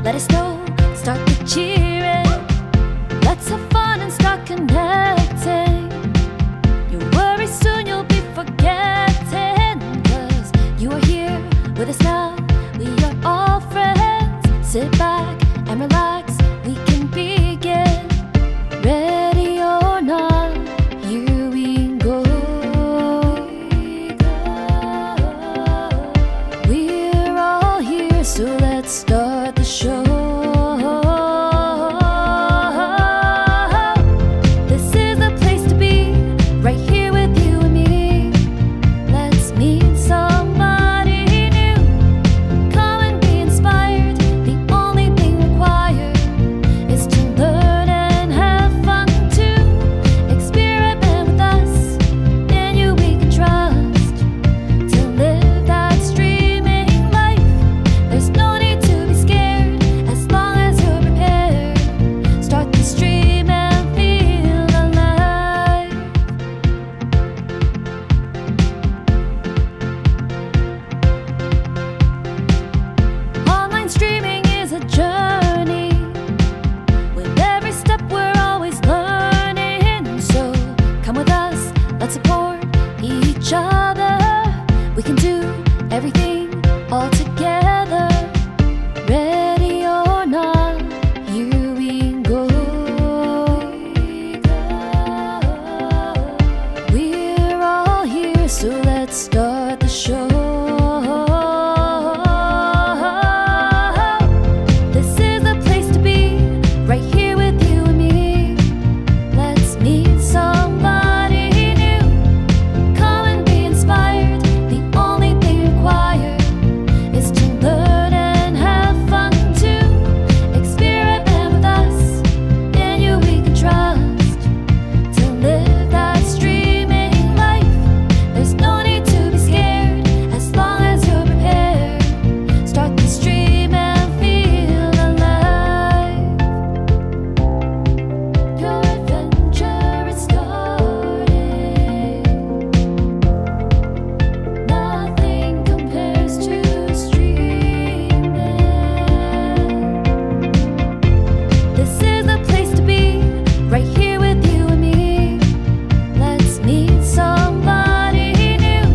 let us know, start the cheering. Let's have fun and start connecting. Your worries soon you'll be forgetting, 'cause you are here with us now. We are all friends. Sit back and relax, we can begin. Ready or not, here we go. We're all here, so let's start the show. This is the place to be, right here with you and me. Let's meet somebody new. Come and be inspired. The only thing required is to learn and have fun too. Experiment with us, in you we can trust. To live that streaming life, there's no need to be scared, as long as you're prepared. Start the stream and feel alive. Online streaming is a journey. With every step we're always learning. So come with us, let's support each other. We can do everything all together. Ready or not, here we go. We're all here, so let's start the show. This is the place to be, right here with you and me. Let's meet somebody new. Come and be inspired. The only thing required is to learn and have fun too. Experiment with us, in you we can trust. To live that streaming life, there's no need to be scared, as long as you're prepared. Start the stream and feel alive. Your adventure is starting. Nothing compares to streaming. This is the place to be, right here with you and me. Let's meet somebody new.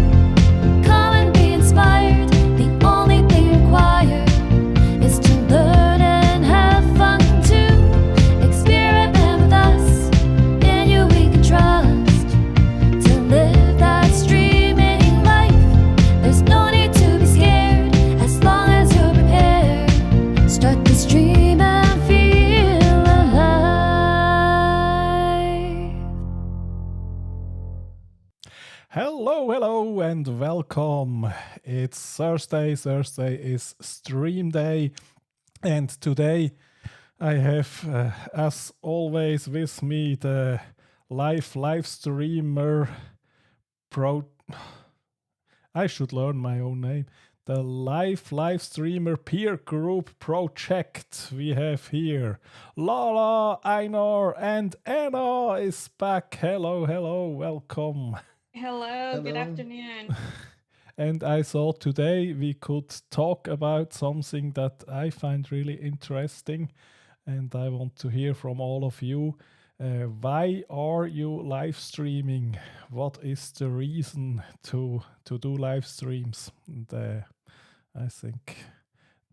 Come and be inspired. The only thing required is to learn and have fun too. Experiment with us, in you we can trust. To live that streaming life, there's no need to be scared, as long as you're prepared. Start the stream and feel alive. Hello, and welcome. It's Thursday. Thursday is stream day, and today I have, as always, with me the live streamer pro. I should learn my own name. The live streamer peer group project. We have here Lala, Einar, and Anna is back. Hello, welcome. Hello, good Hello. afternoon. And I thought today we could talk about something that I find really interesting, and I want to hear from all of you. Why are you live streaming? What is the reason to do live streams? And I think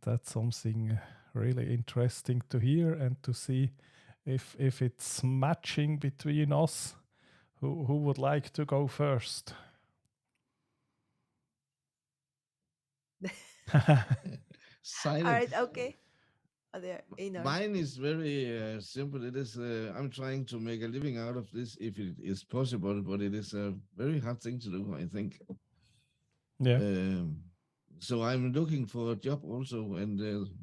that's something really interesting to hear and to see if it's matching between us. Who would like to go first? Silent. All right, okay. There, Einar. Mine is very simple. It is I'm trying to make a living out of this if it is possible, but it is a very hard thing to do, I think. Yeah. So I'm looking for a job also, and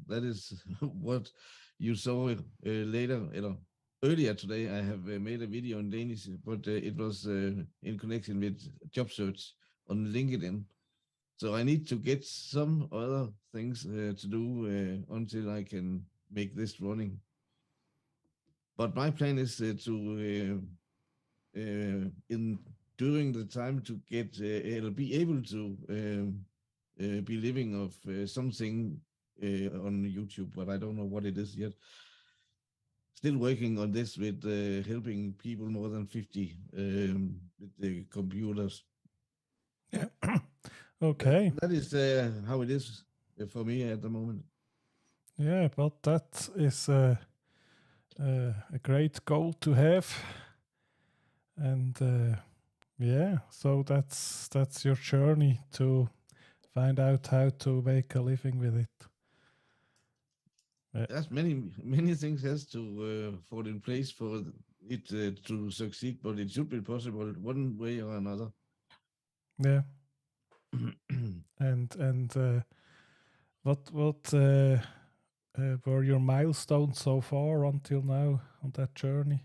that is what you saw earlier today. I have made a video in Danish, but it was in connection with job search on LinkedIn. So I need to get some other things to do until I can make this running. But my plan is to during the time to get be able to be living of something on YouTube, but I don't know what it is yet. Still working on this with helping people more than 50 with the computers. Yeah. Okay. That is how it is for me at the moment. Yeah, but that is a great goal to have, and yeah, so that's your journey to find out how to make a living with it. There's many things has to fall in place for it to succeed, but it should be possible one way or another. Yeah, and what were your milestones so far until now on that journey?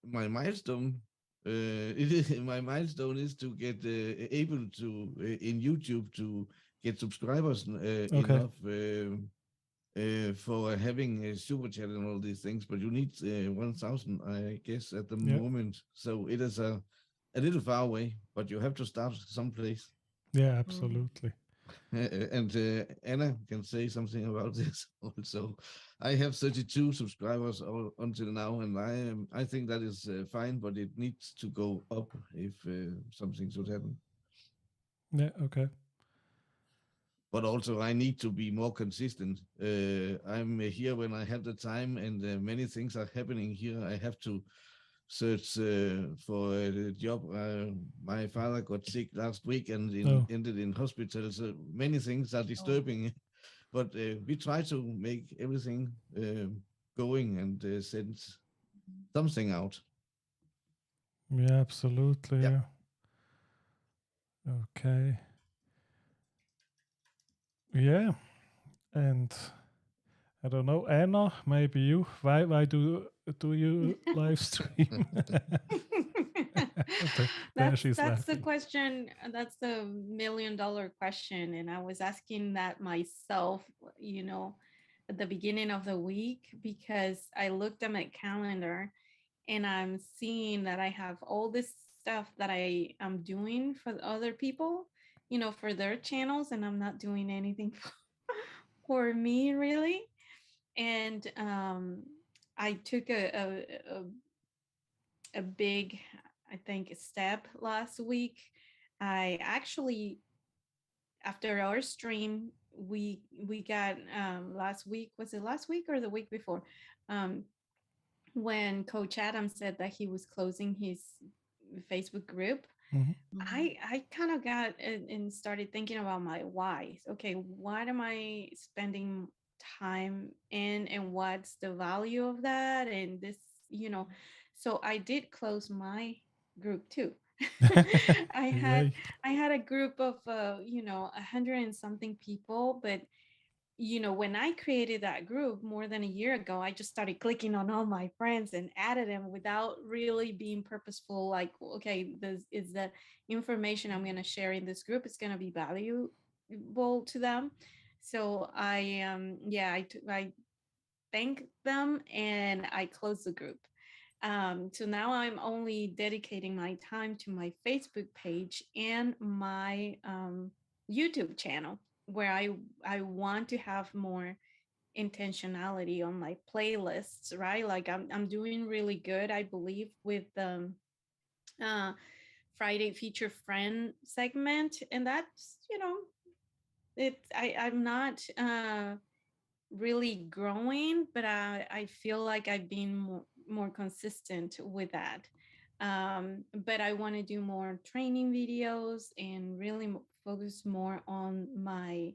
My milestone, my milestone is to get able to in YouTube to get subscribers Okay. enough for having a super chat and all these things. But you need 1,000, I guess, at the Yeah. moment. So it is a little far away, but you have to start someplace. Yeah, absolutely. And Anna can say something about this also. I have 32 subscribers until now, and I think that is fine, but it needs to go up if something should happen. Yeah, okay. But also, I need to be more consistent. I'm here when I have the time, and many things are happening here. I have to search for a job. My father got sick last week and Oh, ended in hospital. So many things are disturbing, but we try to make everything going and send something out. yeah, absolutely. Yeah. Yeah. Okay. Yeah, and I don't know, Anna, maybe you. Why do you live stream? There she's That's the laughing. question. That's the $1,000,000 question, and I was asking that myself, at the beginning of the week, because I looked at my calendar and I'm seeing that I have all this stuff that I am doing for other people, for their channels, and I'm not doing anything for me really. And I took a big, I think, step last week. I actually, after our stream, we got last week, was it last week or the week before? Um, when Coach Adam said that he was closing his Facebook group, Mhm. I kind of got and started thinking about my whys. Okay, what am I spending time in, and what's the value of that? And this, so I did close my group too. I had Yay. I had a group of 100 and something people, but when I created that group more than a year ago, I just started clicking on all my friends and added them without really being purposeful. Like, okay, this is the information I'm going to share in this group. It's going to be valuable to them. So I thank them and I closed the group. So now I'm only dedicating my time to my Facebook page and my YouTube channel, where I want to have more intentionality on my playlists, right? Like I'm doing really good, I believe, with uh Friday feature friend segment, and that's I'm not really growing, but I feel like I've been more consistent with that. But I want to do more training videos and really focus more on my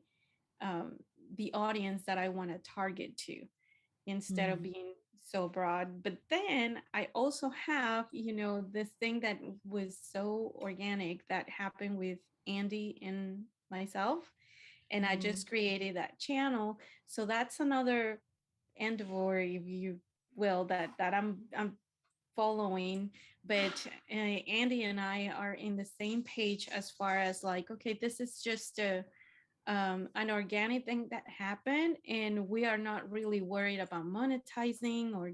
the audience that I want to target to, instead of being so broad. But then I also have, this thing that was so organic that happened with Andy and myself, and I just created that channel. So that's another endeavor, if you will, that I'm following. But Andy and I are in the same page as far as like, okay, this is just an organic thing that happened, and we are not really worried about monetizing or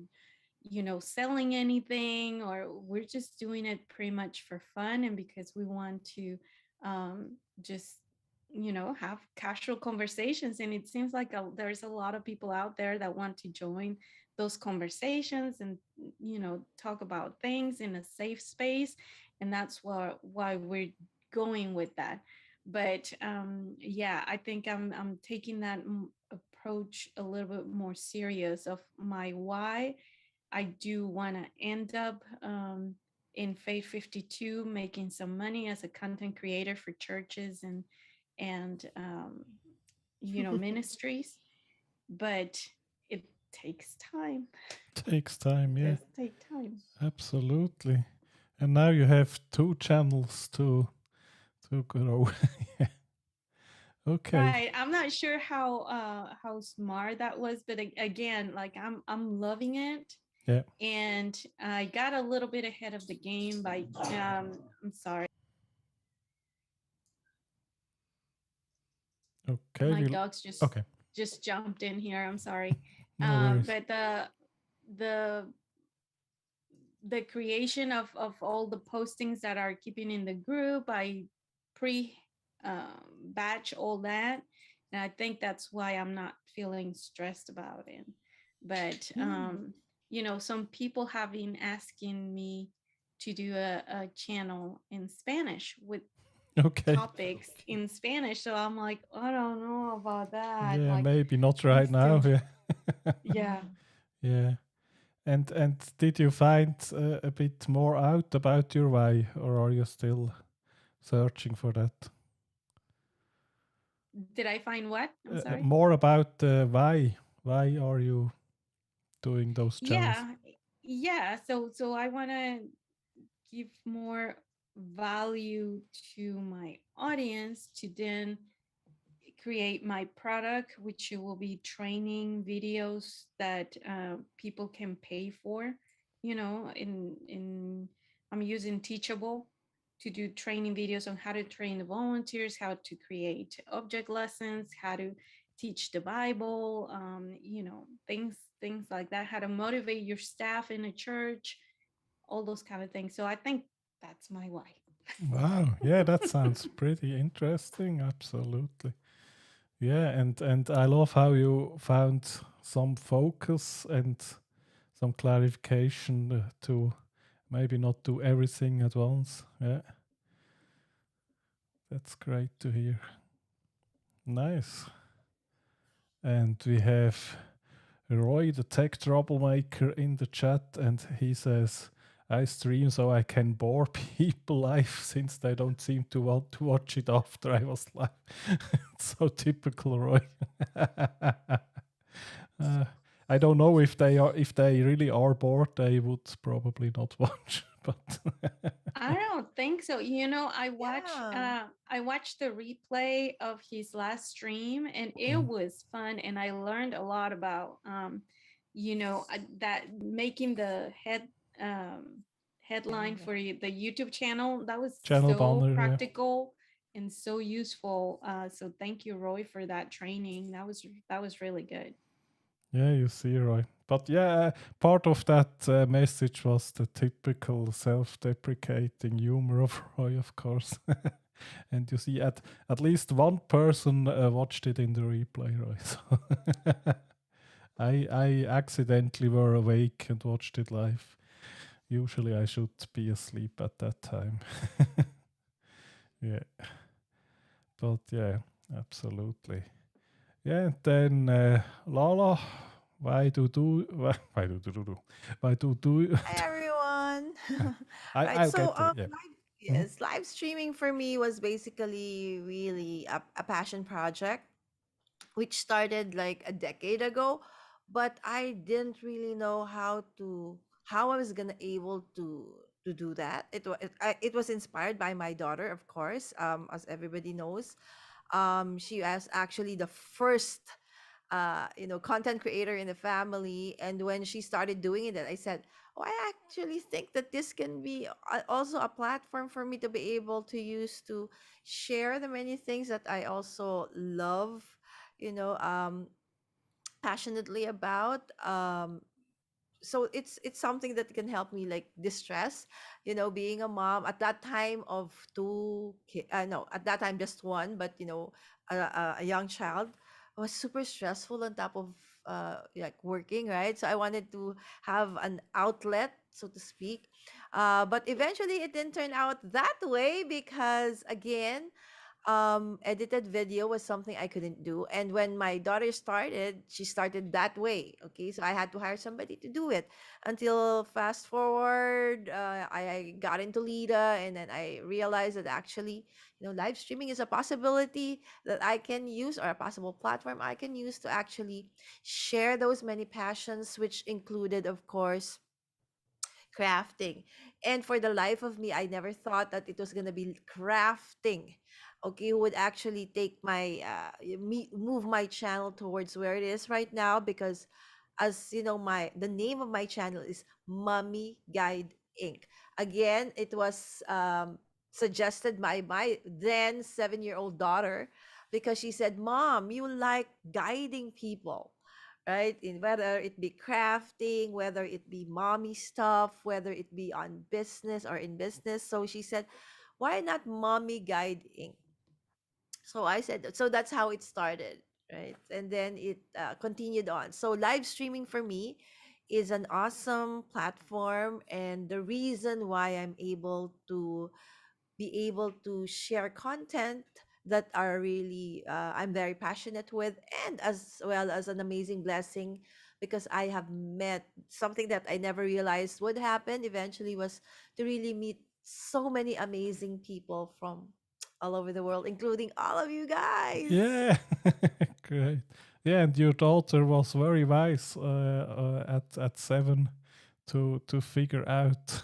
selling anything, or we're just doing it pretty much for fun and because we want to just have casual conversations. And it seems like there's a lot of people out there that want to join those conversations and talk about things in a safe space. And that's why we're going with that. But yeah, I think I'm taking that approach a little bit more serious of my why. I do want to end up in Faith 52 making some money as a content creator for churches and ministries, but it takes time. Takes time, It yeah, does take time. absolutely. And now you have 2 channels to grow. Yeah. Okay. Right. I'm not sure how smart that was, but again, like I'm loving it. Yeah. And I got a little bit ahead of the game by I'm sorry. Okay. My We'll. dogs Okay. just jumped in here. I'm sorry. No worries. But the the creation of all the postings that are keeping in the group, I pre batch all that, and I think that's why I'm not feeling stressed about it. But some people have been asking me to do a channel in Spanish with Okay. topics in Spanish, so I'm like, I don't know about that. Yeah, Like, maybe not I'm right now. still, Yeah. yeah. Yeah. And did you find a bit more out about your why, or are you still searching for that? Did I find what? I'm sorry. More about why. Why are you doing those channels? Yeah, yeah. So I want to give more value to my audience to then create my product, which will be training videos that people can pay for. In I'm using Teachable to do training videos on how to train the volunteers, how to create object lessons, how to teach the Bible, things like that, how to motivate your staff in a church, all those kind of things. So I think that's my why. Wow. Yeah, that sounds pretty interesting. Absolutely. Yeah, and I love how you found some focus and some clarification to maybe not do everything at once. Yeah, that's great to hear. Nice. And we have Roy, the tech troublemaker, in the chat, and he says, I stream so I can bore people live since they don't seem to want to watch it after I was live. It's so typical, Roy. uh, I don't know if they really are bored, they would probably not watch. But I don't think so. Yeah. I watched the replay of his last stream, and it Mm. was fun, and I learned a lot about that making the headline for the YouTube channel. That was Channel so banner, yeah. practical and so useful. So thank you, Roy, for that training. That was really good. Yeah, you see, Roy. But yeah, part of that message was the typical self-deprecating humor of Roy, of course. And you see, at least one person watched it in the replay, Roy. So I accidentally were awake and watched it live. Usually I should be asleep at that time. Yeah, but yeah, absolutely. Yeah, and then Lala, why do Hi everyone. Right. I'll So get to it. Yeah. Mhm. yes, live streaming for me was basically really a passion project which started like a decade ago, but I didn't really know how I was gonna able to do that. It was inspired by my daughter, of course, as everybody knows. She was actually the first content creator in the family, and when she started doing it, I said, oh, I actually think that this can be also a platform for me to be able to use to share the many things that I also love, you know um passionately about. so it's something that can help me like distress, being a mom at that time of no, at that time just one, but a young child was super stressful on top of like working, right? So I wanted to have an outlet, so to speak. But eventually it didn't turn out that way because, again, edited video was something I couldn't do. And when my daughter started, she started that way. Okay, so I had to hire somebody to do it. Until fast forward, I got into Lida, and then I realized that actually, live streaming is a possibility that I can use, or a possible platform I can use to actually share those many passions, which included, of course, crafting. And for the life of me, I never thought that it was going to be crafting. Okay, would actually take my move my channel towards where it is right now, because, as you know, my the name of my channel is Mommy Guide Inc. Again, it was suggested by my then 7-year-old daughter, because she said, "Mom, you like guiding people, right? In whether it be crafting, whether it be mommy stuff, whether it be on business or in business." So she said, "Why not Mommy Guide Inc.?" So I said, so that's how it started, right? And then it continued on. So live streaming for me is an awesome platform, and the reason why I'm able to be able to share content that are really I'm very passionate with, and as well as an amazing blessing, because I have met something that I never realized would happen eventually, was to really meet so many amazing people from all over the world, including all of you guys. Yeah, great. Yeah, and your daughter was very wise at 7 to figure out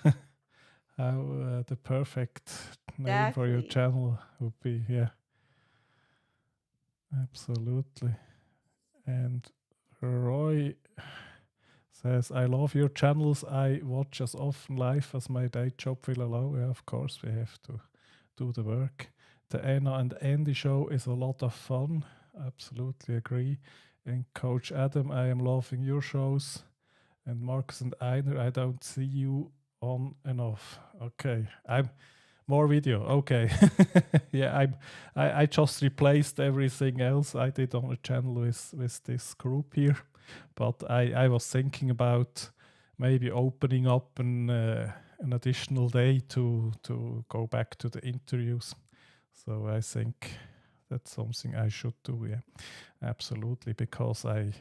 how the perfect name for your Exactly. channel would be. Yeah, absolutely. And Roy says, I love your channels. I watch as often live as my day job will allow. Yeah, of course, we have to do the work. The Anna and Andy show is a lot of fun. Absolutely agree. And Coach Adam, I am loving your shows. And Marcus and Einer, I don't see you on and off. Okay, I'm more video. Okay, yeah, I just replaced everything else I did on the channel with this group here, but I was thinking about maybe opening up an additional day to go back to the interviews. So I think that's something I should do. Yeah, absolutely, because I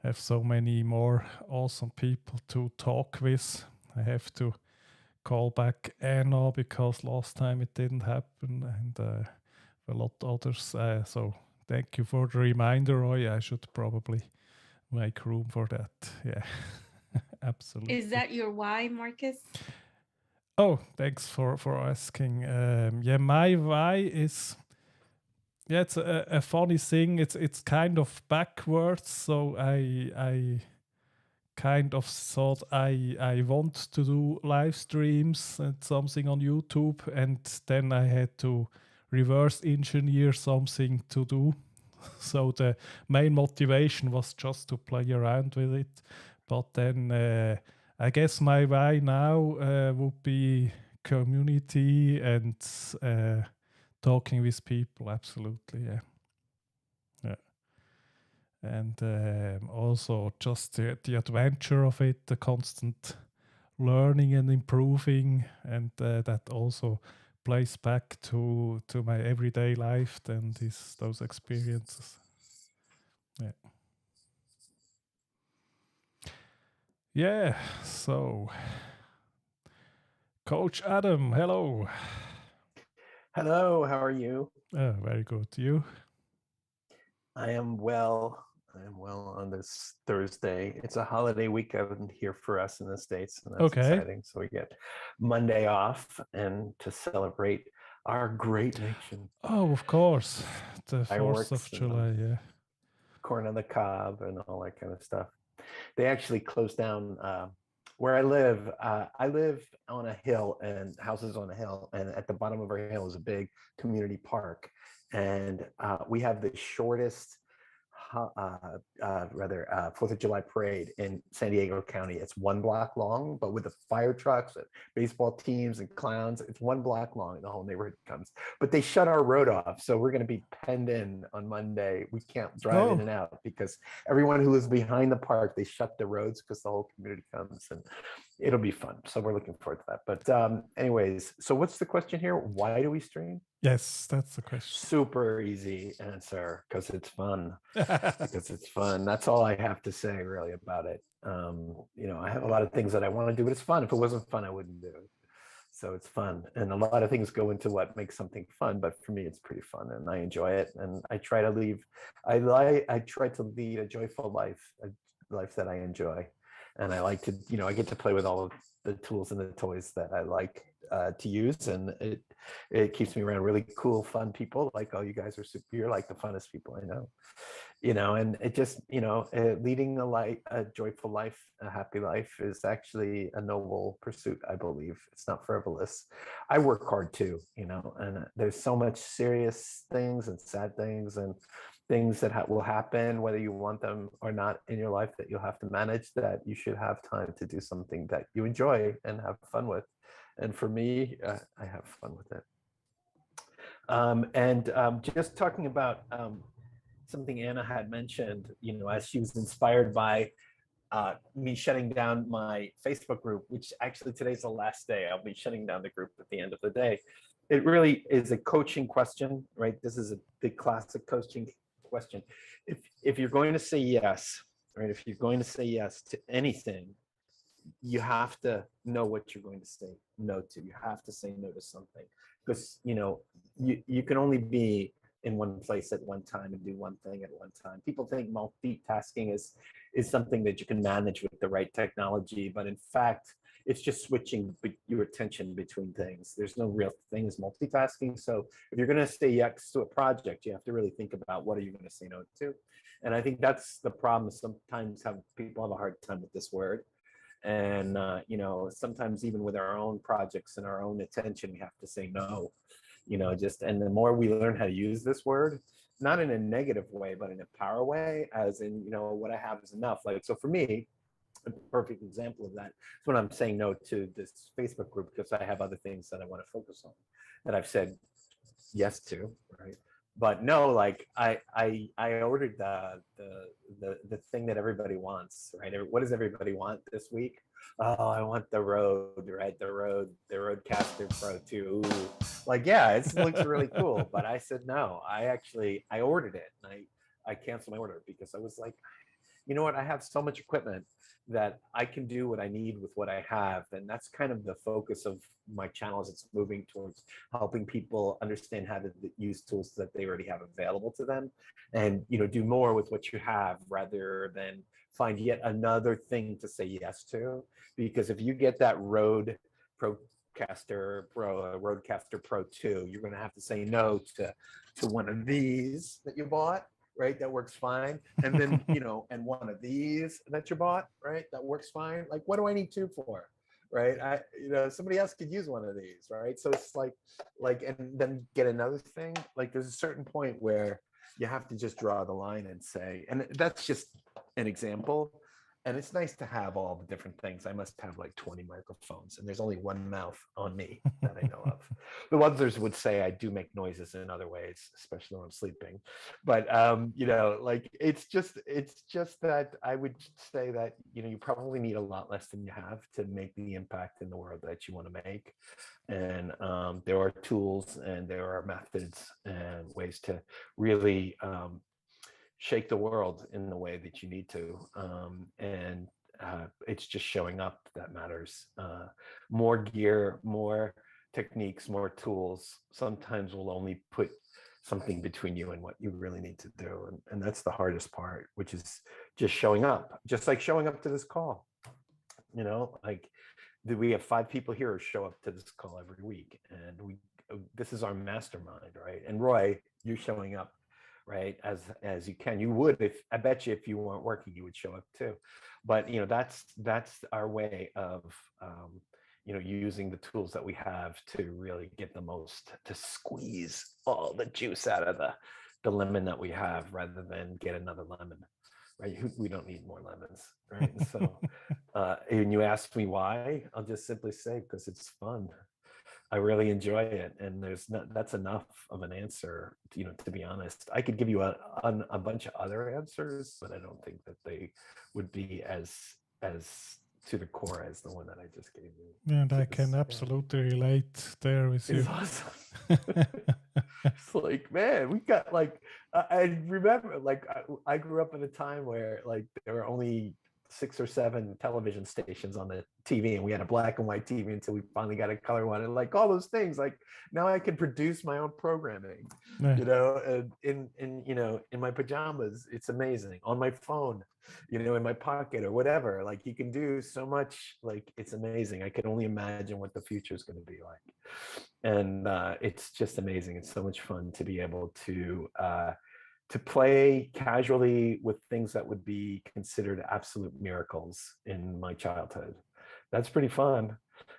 have so many more awesome people to talk with. I have to call back Anna because last time it didn't happen, and a lot others. So thank you for the reminder, Roy. I should probably make room for that. Yeah, absolutely. Is that your why, Marcus? Oh, thanks for asking. Yeah, my why is, yeah, it's a funny thing. It's kind of backwards. So I kind of thought I want to do live streams and something on YouTube, and then I had to reverse engineer something to do. So the main motivation was just to play around with it. But then I guess my why now would be community and talking with people. Absolutely, yeah. Yeah. And also just the adventure of it, the constant learning and improving, and that also plays back to my everyday life and those experiences. Yeah. Yeah. So, Coach Adam, hello. Hello, how are you? Very good. You? I am well. I am well on this Thursday. It's a holiday weekend here for us in the States, and that's Okay. exciting. So we get Monday off and to celebrate our great nation. Oh, of course. The 4th of Fireworks and July, yeah. corn on the cob and all that kind of stuff. They actually closed down where I live. I live on a hill, and houses on a hill, and at the bottom of our hill is a big community park. And we have the shortest 4th of July parade in San Diego County. It's 1 block long, but with the fire trucks and baseball teams and clowns, it's 1 block long. The whole neighborhood comes, but they shut our road off. So we're going to be penned in on Monday. We can't drive in Oh. and out because everyone who lives behind the park, they shut the roads because the whole community comes, and it'll be fun. So we're looking forward to that. But anyways, so what's the question here? Why do we stream? Yes, that's the question. Super easy answer, because it's fun. Because it's fun. That's all I have to say really about it. I have a lot of things that I want to do, but it's fun. If it wasn't fun, I wouldn't do it. So it's fun, and a lot of things go into what makes something fun. But for me, it's pretty fun, and I enjoy it. And I try to try to lead a joyful life, a life that I enjoy, and I like to, I get to play with all of the tools and the toys that I like to use, and it keeps me around really cool, fun people. Like, oh, you guys are you're like the funnest people I know. And it just, leading a joyful life, a happy life is actually a noble pursuit, I believe. It's not frivolous. I work hard too, and there's so much serious things and sad things and things that will happen, whether you want them or not in your life, that you'll have to manage, that you should have time to do something that you enjoy and have fun with. And for me, I have fun with it. Just talking about something Anna had mentioned, as she was inspired by me shutting down my Facebook group, which actually today's the last day. I'll be shutting down the group at the end of the day. It really is a coaching question, right? This is a big classic coaching question. If you're going to say yes, right? If you're going to say yes to anything, you have to know what you're going to say no to. You have to say no to something, because you can only be in one place at one time and do one thing at one time. People think multitasking is something that you can manage with the right technology, but in fact, it's just switching your attention between things. There's no real thing as multitasking. So if you're going to say yes to a project, you have to really think about what are you going to say no to. And I think that's the problem. Sometimes people have a hard time with this word. And, sometimes even with our own projects and our own attention, we have to say no, and the more we learn how to use this word, not in a negative way, but in a power way, as in, what I have is enough. Like, so for me, a perfect example of that is when I'm saying no to this Facebook group, because I have other things that I want to focus on that I've said yes to, right? But no, like I ordered the thing that everybody wants, right? What does everybody want this week? Oh, I want the Rode, right? The Rodecaster Pro 2. Ooh. Like, yeah, it looks really cool. But I said no. I ordered it, and I canceled my order because I was like, you know what? I have so much equipment that I can do what I need with what I have. And that's kind of the focus of my channel, as it's moving towards helping people understand how to use tools that they already have available to them, and do more with what you have rather than find yet another thing to say yes to. Because if you get that Rodecaster Pro 2, you're going to have to say no to one of these that you bought, right? That works fine. And then, and one of these that you bought, right? That works fine. Like, what do I need 2 for? Right? Somebody else could use one of these, right? So it's like, and then get another thing. Like, there's a certain point where you have to just draw the line and say, and that's just an example. And it's nice to have all the different things. I must have like 20 microphones, and there's only one mouth on me that I know of. The others would say I do make noises in other ways, especially when I'm sleeping. But like, it's just that I would say that you probably need a lot less than you have to make the impact in the world that you want to make. And there are tools and there are methods and ways to really shake the world in the way that you need to. It's just showing up that matters. More gear, more techniques, more tools sometimes will only put something between you and what you really need to do. And that's the hardest part, which is just showing up, just like showing up to this call. Like, we have 5 people here who show up to this call every week, and this is our mastermind, right? And Roy, you're showing up, right, as you can. You would, I bet you, if you weren't working, you would show up too. But that's our way of using the tools that we have to really get the most, to squeeze all the juice out of the lemon that we have rather than get another lemon, right? We don't need more lemons, right? And so, and you ask me why, I'll just simply say, because it's fun. I really enjoy it, and that's enough of an answer. To be honest, I could give you a bunch of other answers, but I don't think that they would be as to the core as the one that I just gave you. And I can absolutely relate there with you. It's awesome. It's like, man, we got like, I remember, like, I grew up in a time where like there were only 6 or 7 television stations on the TV, and we had a black and white TV until we finally got a color one, and like all those things, like now I can produce my own programming, and in my pajamas. It's amazing. On my phone, in my pocket or whatever, like you can do so much. Like it's amazing. I can only imagine what the future is going to be like, and it's just amazing. It's so much fun to be able to play casually with things that would be considered absolute miracles in my childhood. That's pretty fun.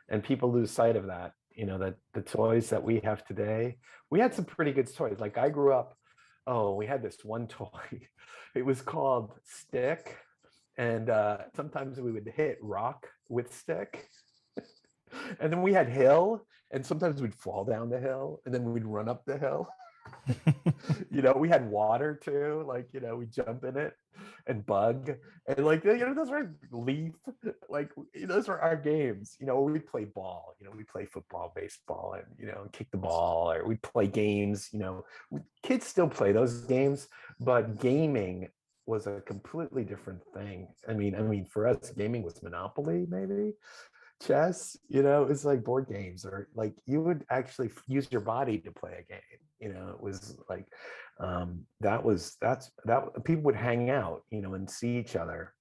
And people lose sight of that, that the toys that we have today, we had some pretty good toys. Like I grew up, we had this one toy. It was called Stick. And sometimes we would hit rock with stick. And then we had hill, and sometimes we'd fall down the hill, and then we'd run up the hill. We had water too, like we jump in it, and bug, and like those were leaf, like those were our games. We'd play ball, we'd play football, baseball, and kick the ball, or we'd play games. Kids still play those games, but gaming was a completely different thing. I mean for us, gaming was Monopoly, maybe chess. It's like board games, or like you would actually use your body to play a game. It was like that people would hang out, and see each other,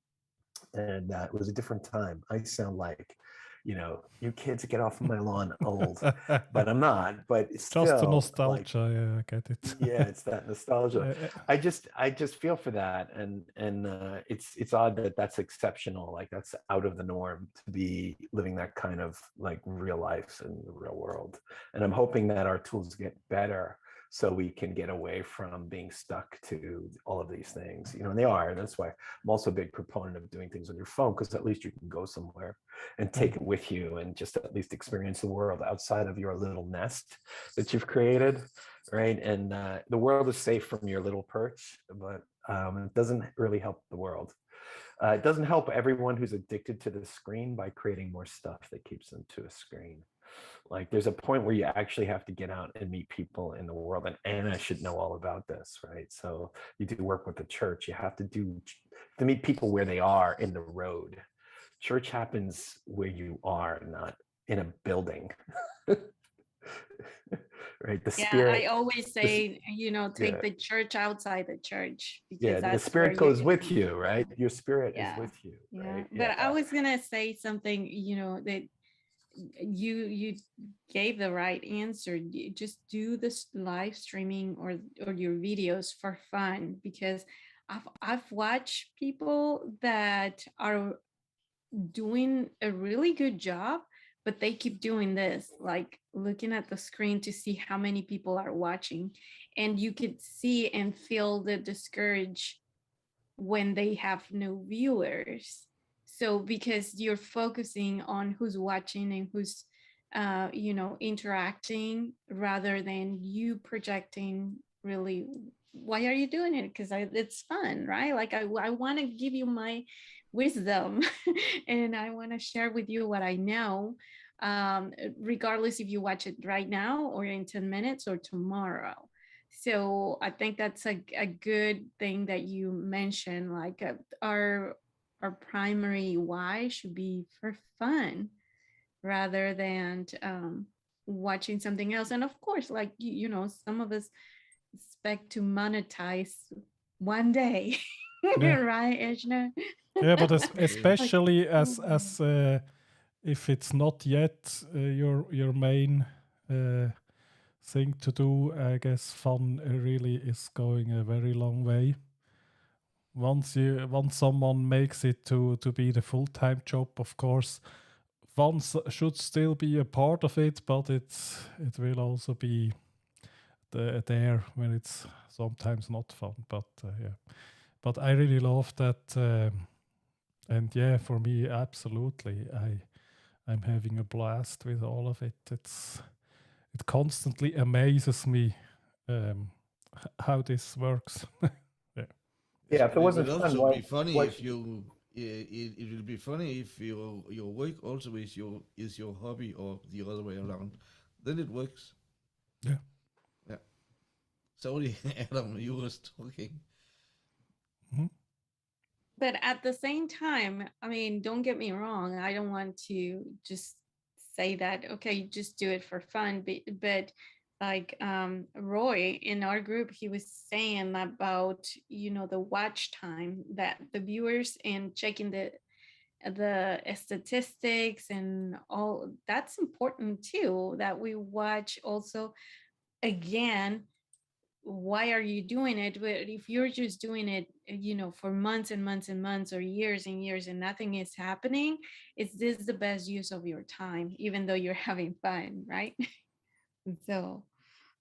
and it was a different time. I sound like you kids get off my lawn old, but I'm not. But it's just still the nostalgia. like, Yeah, I get it. yeah, it's that nostalgia. I just feel for that, and it's odd that that's exceptional. Like that's out of the norm to be living that kind of like real life in the real world. And I'm hoping that our tools get better, so we can get away from being stuck to all of these things, and they are. And that's why I'm also a big proponent of doing things on your phone, because at least you can go somewhere and take it with you, and just at least experience the world outside of your little nest that you've created, right? And the world is safe from your little perch, but it doesn't really help the world. It doesn't help everyone who's addicted to the screen by creating more stuff that keeps them to a screen. Like there's a point where you actually have to get out and meet people in the world, and Anna should know all about this, right? So you do work with the church. You have to meet people where they are in the road. Church happens where you are, not in a building. Right? The spirit. I always say, take the church outside the church, because the spirit goes with you, right? Your spirit is with you. Right? But I was gonna say something, that you gave the right answer. Just do this live streaming or your videos for fun, because I've watched people that are doing a really good job, but they keep doing this, like looking at the screen to see how many people are watching, and you could see and feel the discourage when they have no viewers. So because you're focusing on who's watching and who's interacting, rather than you projecting really why are you doing it, because it's fun, right? Like I want to give you my wisdom and I want to share with you what I know, regardless if you watch it right now or in 10 minutes or tomorrow. So I think that's a good thing that you mentioned, like our primary why should be for fun rather than watching something else. And of course, like some of us expect to monetize one day. Right, Ejna? Yeah, but especially as if it's not yet your main thing to do, I guess fun really is going a very long way. Once someone makes it to be the full-time job, of course, fun should still be a part of it, but it will also be there when it's sometimes not fun. But yeah, but I really love that, and yeah, for me, absolutely, I'm having a blast with all of it. It constantly amazes me, um, how this works. Yeah. Yes, Yeah, if but it it wasn't will fun, also be what funny what if you. It will be funny if your work also is your hobby or the other way around. Then it works. Yeah. Yeah. Sorry, Adam, you was talking. Mhm. But at the same time, I mean, don't get me wrong. I don't want to just say that, okay, you just do it for fun. But like Roy in our group, he was saying about, the watch time that the viewers and checking the statistics and all that's important too, that we watch also again why are you doing it. But if you're just doing it for months and months and months or years and years and nothing is happening, is this the best use of your time even though you're having fun, right? So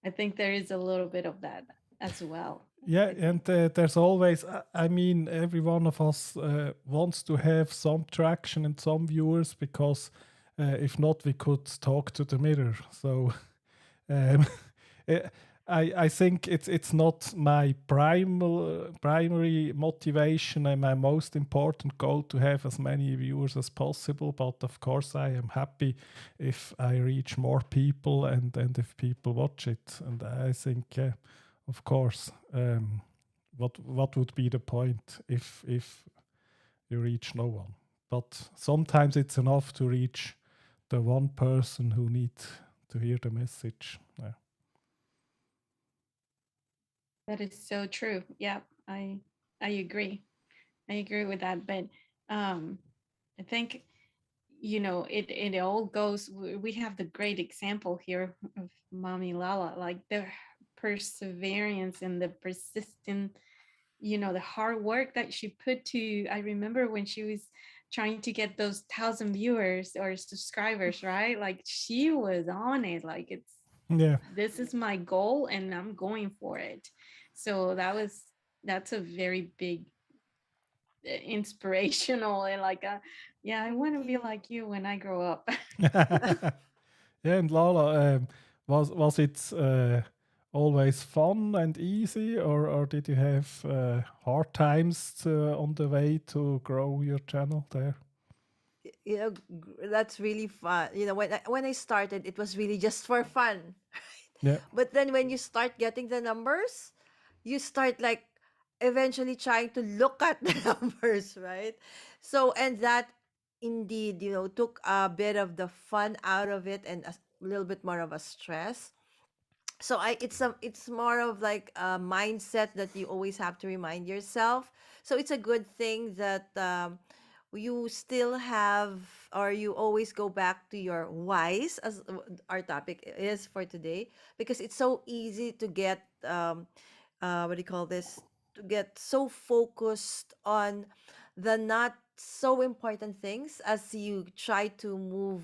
I think there is a little bit of that as well. Yeah, I and think there's always, I mean, every one of us wants to have some traction and some viewers because if not, we could talk to the mirror. So um, eh, I think it's not my primary motivation and my most important goal to have as many viewers as possible. But of course, I am happy if I reach more people and if people watch it. And I think, of course, what would be the point if you reach no one? But sometimes it's enough to reach the one person who needs to hear the message. Yeah. that is so true. Yeah, I agree. I agree with that. But I think it all goes. We have the great example here of Mommy Lala, like the perseverance and the persistent, the hard work that she put to. I remember when she was trying to get those 1,000 viewers or subscribers, right? Like she was on it. Like Yeah. this is my goal and I'm going for it. So that's a very big inspirational and like yeah, I want Thank to be you. like you when I grow up. Yeah, and Lala, was it always fun and easy, or did you have hard times on the way to grow your channel there? That's really fun. When I started, it was really just for fun. Yeah. But then when you start getting the numbers, you start like eventually trying to look at the numbers, right? So, and that indeed, took a bit of the fun out of it and a little bit more of a stress. So it's more of like a mindset that you always have to remind yourself. So it's a good thing that you still have, or you always go back to your whys, as our topic is for today, because it's so easy to get what do you call this, to get so focused on the not so important things as you try to move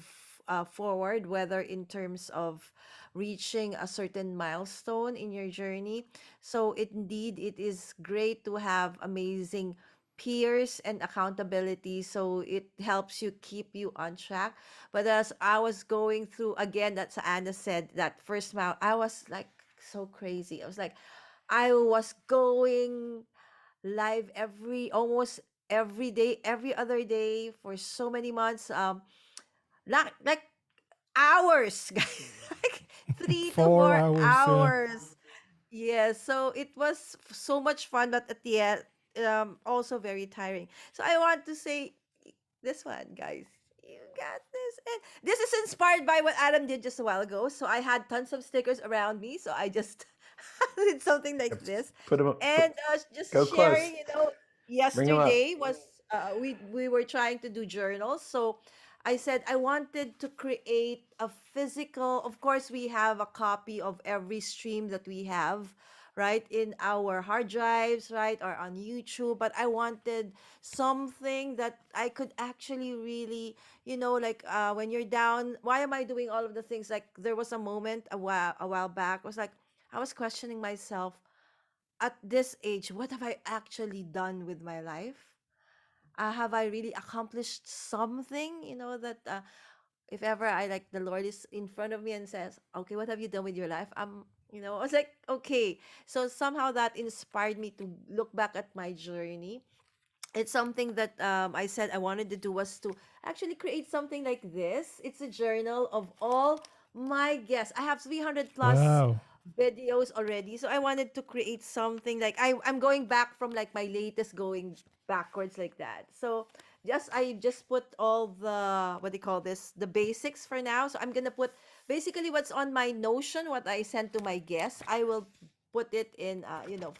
forward, whether in terms of reaching a certain milestone in your journey. So indeed, it is great to have amazing peers and accountability, so it helps you keep you on track. But as I was going through again, that's Anna said, that first mile, I was like so crazy. I was like, I was going live almost every day, every other day for so many months. Like hours, guys, like 3 to 4 4 hours. Yeah. hours. Yeah, so it was so much fun, but at the end, also very tiring. So I want to say this one, guys. You got this. And this is inspired by what Adam did just a while ago. So I had tons of stickers around me. So I just did something like Yep. this. Put them And just go close. sharing, Bring them up. yesterday was we were trying to do journals. So I said I wanted to create a physical. Of course, we have a copy of every stream that we have, right, in our hard drives, right, or on YouTube. But I wanted something that I could actually really, like when you're down. Why am I doing all of the things? Like there was a moment a while back. I was like, I was questioning myself at this age, what have I actually done with my life? Have I really accomplished something? That if ever I like the Lord is in front of me and says, "Okay, what have you done with your life?" I was like, "Okay." So somehow that inspired me to look back at my journey. It's something that I said I wanted to do was to actually create something like this. It's a journal of all my guests. I have 300 plus Wow. videos already. So I wanted to create something like I'm going back from like my latest going backwards like that. So I just put all the what do you call this? The basics for now. So I'm gonna put basically what's on my Notion, what I sent to my guests. I will put it in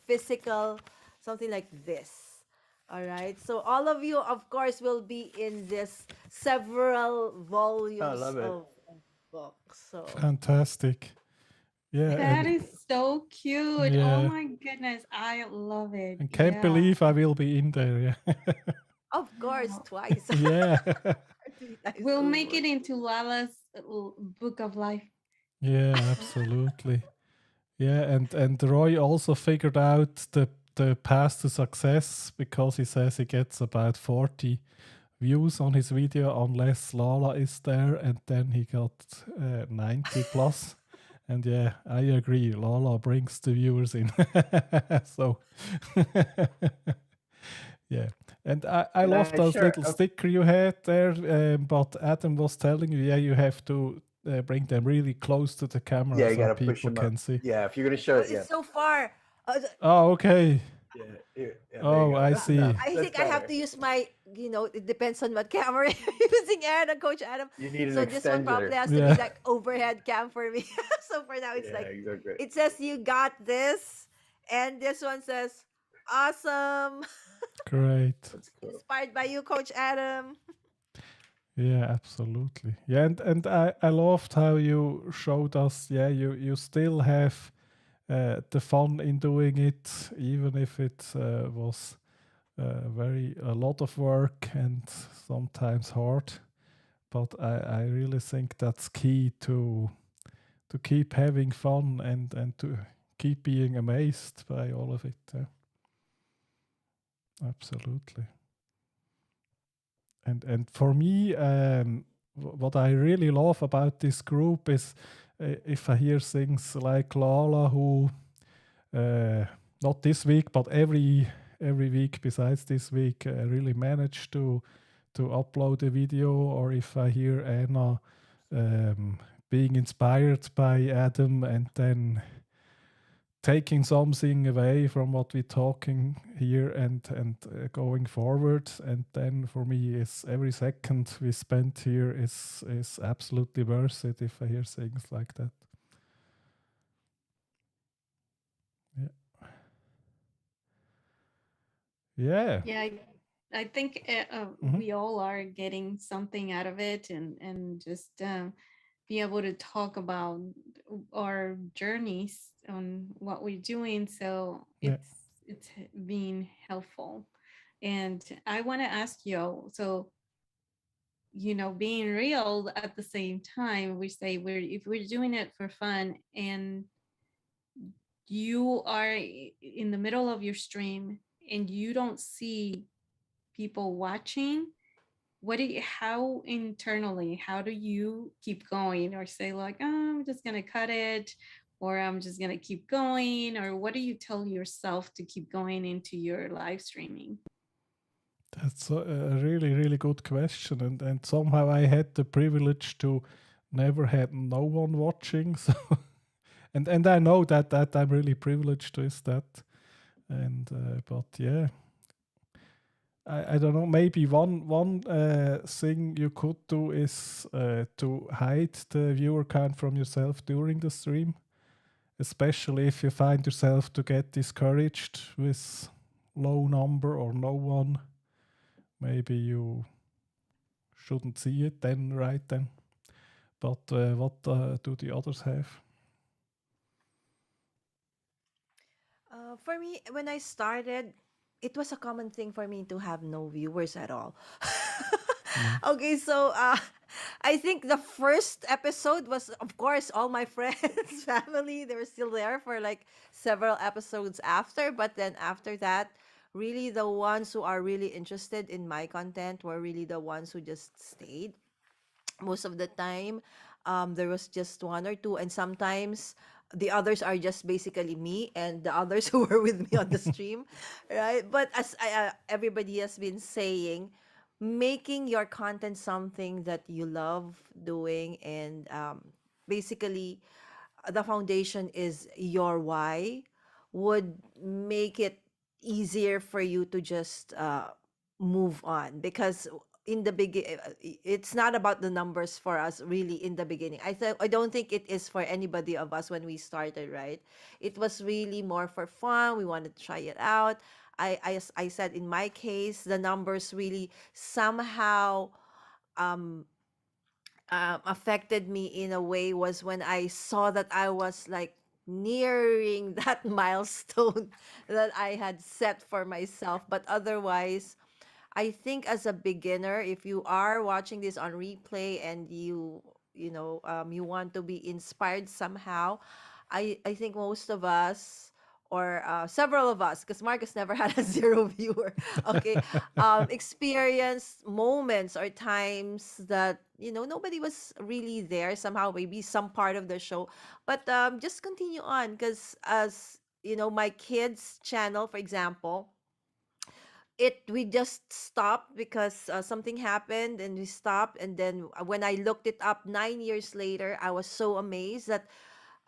physical, something like this. All right. So all of you, of course, will be in this several I volumes love it. of books. So Fantastic. Yeah, That and is so cute. Oh yeah, my goodness. I love it. and can't Yeah. believe I will be in there. Yeah. of course, Wow. twice, Yeah. three times We'll make over. it into Lala's book of life. Yeah, absolutely. Yeah, and Roy also figured out the path to success because he says he gets about 40 views on his video unless Lala is there, and then he got 90 plus. And yeah, I agree. Lala brings the viewers in. So yeah, and I Can love I those share? little sticker you had there. But Adam was telling you, yeah, you have to bring them really close to the camera Yeah, you so got to push people them up. can see. Yeah, if you're gonna show Oh, it, yeah, it's so far. Oh, okay. yeah, yeah. There you Oh, go. I That's see. enough. I That's think I have better. to use my, it depends on what camera you're using, Adam, Coach Adam. You need an So this one probably extender. has to be Yeah, like overhead cam for me. So for now, it's Yeah, like, exactly. it says you got this. And this one says, awesome. great. That's cool. Inspired by you, Coach Adam. Yeah, absolutely. Yeah, and I loved how you showed us. Yeah, you still have the fun in doing it, even if it was very a lot of work and sometimes hard. But I really think that's key to keep having fun and to keep being amazed by all of it. Absolutely. And for me, what I really love about this group is if I hear things like Lala, who uh, not this week, but every week besides this week, really managed to upload a video, or if I hear Anna being inspired by Adam and then taking something away from what we're talking here and going forward. And then for me, is every second we spent here is absolutely worth it if I hear things like that. Yeah. Yeah. Yeah, I think Mhm. we all are getting something out of it, and just be able to talk about our journeys on what we're doing. So Yeah. it's being helpful. And I want to ask you, so being real at the same time, we say if we're doing it for fun and you are in the middle of your stream and you don't see people watching, how internally, how do you keep going, or say like, oh, I'm just gonna cut it, or I'm just gonna keep going, or what do you tell yourself to keep going into your live streaming? That's a really, really good question. And somehow I had the privilege to never had no one watching. So and I know that I'm really privileged with that. And but yeah, I don't know. Maybe one thing you could do is to hide the viewer count from yourself during the stream, especially if you find yourself to get discouraged with low number or no one. Maybe you shouldn't see it then, right then. But what do the others have? For me, when I started, it was a common thing for me to have no viewers at all. Yeah. Okay, so I think the first episode was, of course, all my friends, family. They were still there for like several episodes after. But then after that, really the ones who are really interested in my content were really the ones who just stayed most of the time. There was just one or two, and sometimes the others are just basically me and the others who were with me on the stream, right? But as everybody has been saying, making your content something that you love doing, and basically the foundation is your why, would make it easier for you to just move on. Because in the beginning, it's not about the numbers for us really in the beginning. I don't think it is for anybody of us when we started, right? It was really more for fun. We wanted to try it out. As I said, in my case, the numbers really somehow um affected me in a way was when I saw that I was like nearing that milestone that I had set for myself. But otherwise, I think as a beginner, if you are watching this on replay and you want to be inspired somehow, I think most of us, or several of us, because Marcus never had a zero viewer, okay, experienced moments or times that nobody was really there somehow, maybe some part of the show, but just continue on. Because as my kids' channel, for example, we just stopped because something happened and we stopped. And then when I looked it up 9 years later, I was so amazed that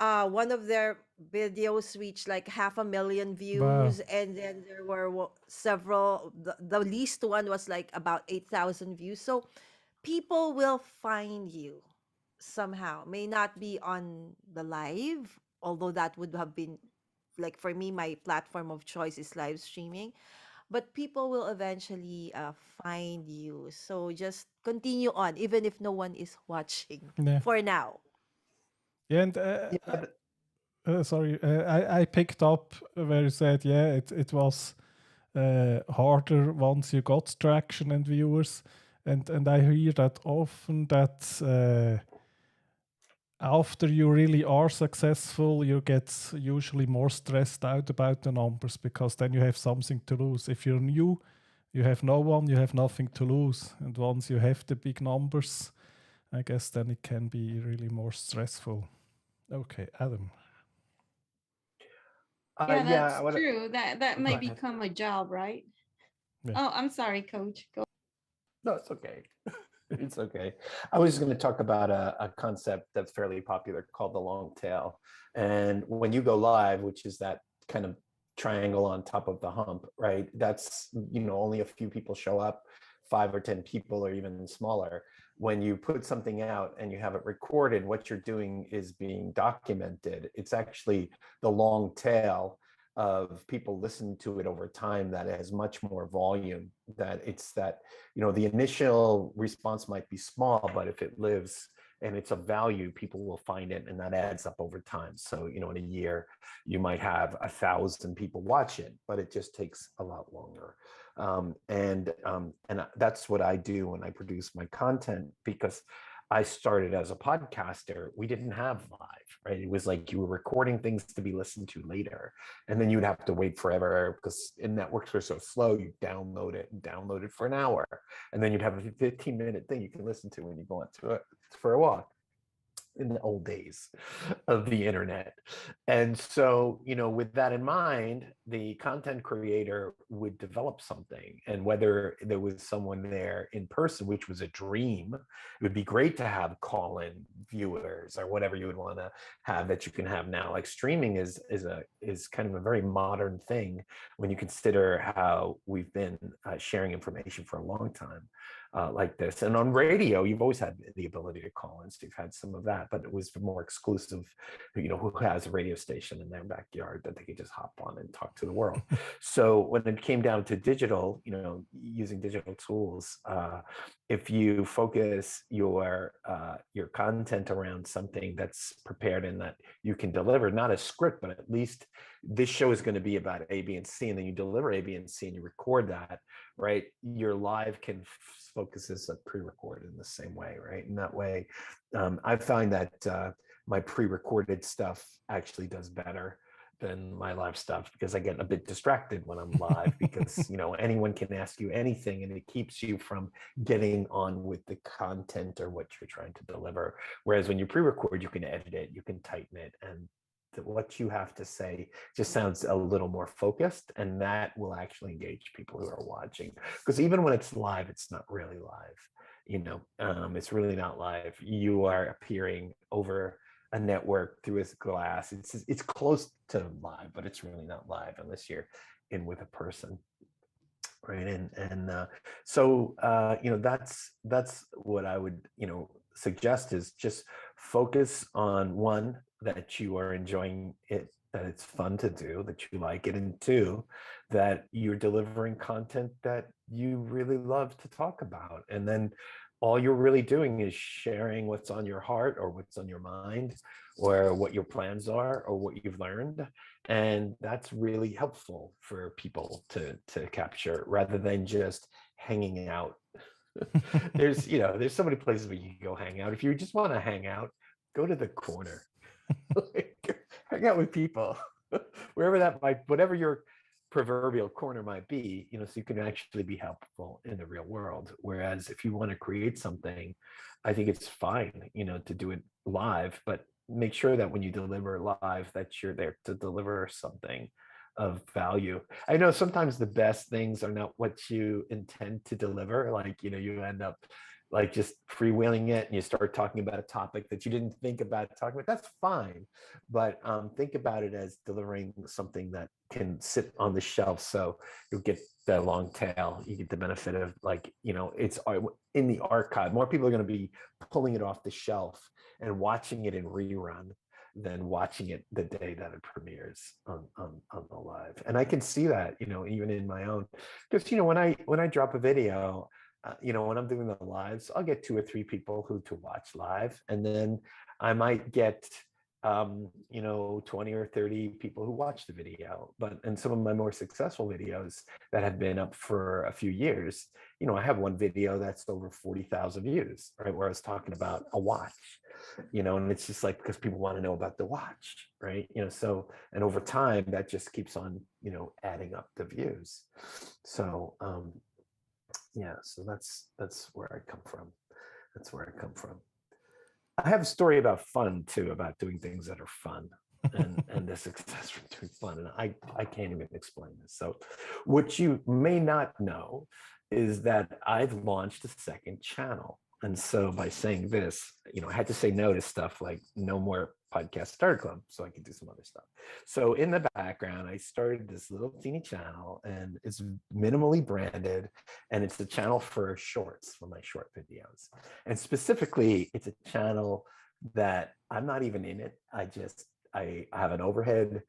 one of their videos reached like 500,000 Wow. views, and then there were several. The least one was like about 8,000 views. So people will find you somehow. May not be on the live, although that would have been, like, for me, my platform of choice is live streaming, but people will eventually find you. So just continue on, even if no one is watching Yeah. for now. Yeah, and Yeah, sorry, I picked up where you said, yeah, it was harder once you got traction and viewers, and I hear that often that after you really are successful, you get usually more stressed out about the numbers, because then you have something to lose. If you're new, you have no one, you have nothing to lose, and once you have the big numbers, I guess then it can be really more stressful. Okay, Adam. Yeah, yeah. that's true. That Go may ahead. become a job, right? Yeah. Oh, I'm sorry, coach. Go. No, it's okay. It's okay. I was going to talk about a concept that's fairly popular called the long tail. And when you go live, which is that kind of triangle on top of the hump, right? That's, only a few people show up, 5 or 10 people, or even smaller. When you put something out and you have it recorded, what you're doing is being documented. It's actually the long tail of people listen to it over time that has much more volume. That it's that, the initial response might be small, but if it lives and it's of value, people will find it, and that adds up over time. So, in a year, you might have 1,000 people watch it, but it just takes a lot longer. And that's what I do when I produce my content, because I started as a podcaster. We didn't have live, right? It was like you were recording things to be listened to later, and then you'd have to wait forever because networks were so slow. You download it for an hour, and then you'd have a 15-minute thing you can listen to when you go out for a walk, in the old days of the internet. And so, with that in mind, the content creator would develop something. And whether there was someone there in person, which was a dream, it would be great to have call-in viewers or whatever you would want to have that you can have now. Like, streaming is kind of a very modern thing when you consider how we've been sharing information for a long time. Like this. And on radio, you've always had the ability to call in, so you've had some of that, but it was more exclusive, who has a radio station in their backyard that they could just hop on and talk to the world. So when it came down to digital, using digital tools, if you focus your content around something that's prepared and that you can deliver, not a script, but at least this show is going to be about A, B, and C, and then you deliver A, B, and C, and you record that, right? Your live can focus as a pre-record in the same way, right? In that way, I find that my pre-recorded stuff actually does better than my live stuff, because I get a bit distracted when I'm live, because anyone can ask you anything, and it keeps you from getting on with the content or what you're trying to deliver. Whereas when you pre-record, you can edit it, you can tighten it, and what you have to say just sounds a little more focused, and that will actually engage people who are watching. Because even when it's live, it's not really live. It's really not live. You are appearing over a network through a glass. It's close to live, but it's really not live unless you're in with a person, right? So that's what I would suggest, is just focus on, one, that you are enjoying it, that it's fun to do, that you like it, and two, that you're delivering content that you really love to talk about. And then all you're really doing is sharing what's on your heart, or what's on your mind, or what your plans are, or what you've learned. And that's really helpful for people to capture, rather than just hanging out. There's so many places where you can go hang out. If you just want to hang out, go to the corner. Hang out with people, wherever that might, whatever your proverbial corner might be, so you can actually be helpful in the real world. Whereas if you want to create something, I think it's fine, to do it live, but make sure that when you deliver live, that you're there to deliver something of value. I know sometimes the best things are not what you intend to deliver. Like, you end up like just freewheeling it, and you start talking about a topic that you didn't think about talking about. That's fine, but think about it as delivering something that can sit on the shelf, so you'll get the long tail. You get the benefit of, it's in the archive. More people are going to be pulling it off the shelf and watching it in rerun than watching it the day that it premieres on the live. And I can see that, even in my own, because when I drop a video, when I'm doing the lives, I'll get 2 or 3 people to watch live, and then I might get 20 or 30 people who watch the video. And some of my more successful videos that have been up for a few years, I have one video that's over 40,000 views, right, where I was talking about a watch, and it's just like, because people want to know about the watch, right? So, and over time that just keeps on, adding up the views. So so that's where I come from. I have a story about fun too, about doing things that are fun, and the success from doing fun. And I can't even explain this. So what you may not know is that I've launched a second channel. And so by saying this, I had to say no to stuff like no more podcast starter club, so I could do some other stuff. So in the background, I started this little teeny channel, and it's minimally branded, and it's a channel for shorts, for my short videos. And specifically, it's a channel that I'm not even in it. I have an overhead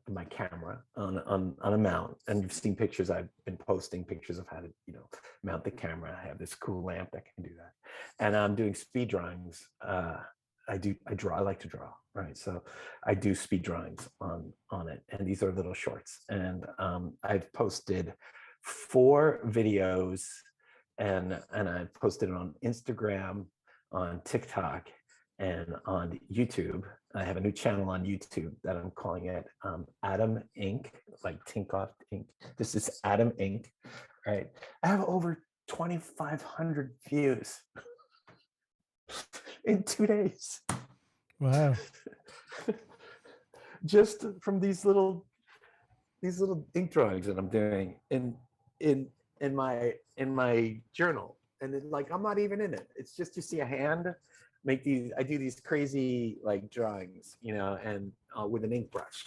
my camera on a mount, and you've seen pictures. I've been posting pictures of how to mount the camera. I have this cool lamp that can do that, and I'm doing speed drawings. I like to draw, right? So I do speed drawings on it, and these are little shorts. And I've posted 4 videos, and I've posted it on Instagram, on TikTok, and on YouTube. I have a new channel on YouTube that I'm calling it Adam Inc., like Tinkoff Inc. This is Adam Inc., right? I have over 2,500 views in 2 days. Wow. Just from these little ink drawings that I'm doing in my journal. And like, I'm not even in it. It's just, you see a hand. I do these crazy like drawings, and with an ink brush,